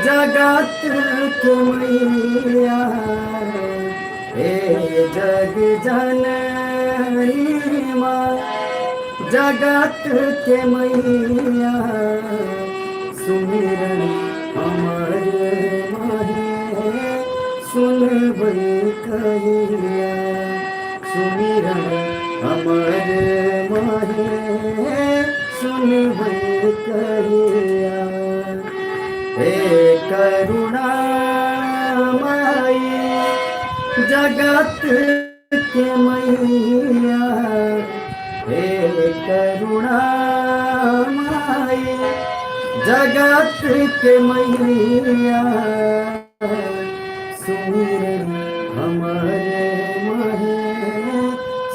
जगत के मैया हे जग जननी माँ, जगत के मैया सुमिरन हमारे माहे सुनबै कहिया, सुमिरन हमारे माहे सुनबै कहिया। हे करुणामयी जगत के मैया, हे करुणामयी जगत के मैया सुमिरन हमारे माहे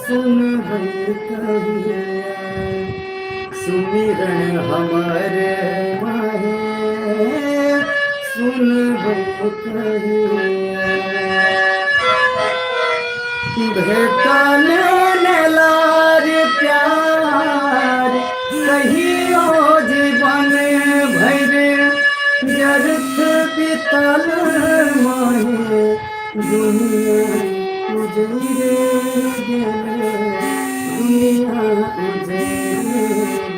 सुनबै कहिया, सुमिरन हमारे माहे सुनबै कहिया। भेटल लार प्यार कहियो जीवन भर व्यर्थ बीतल माहे दुनिया उजरे गेल, दुनिया उजरे गेल।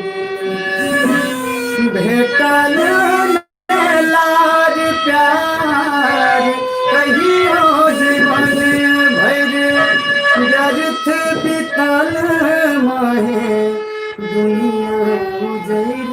भेटल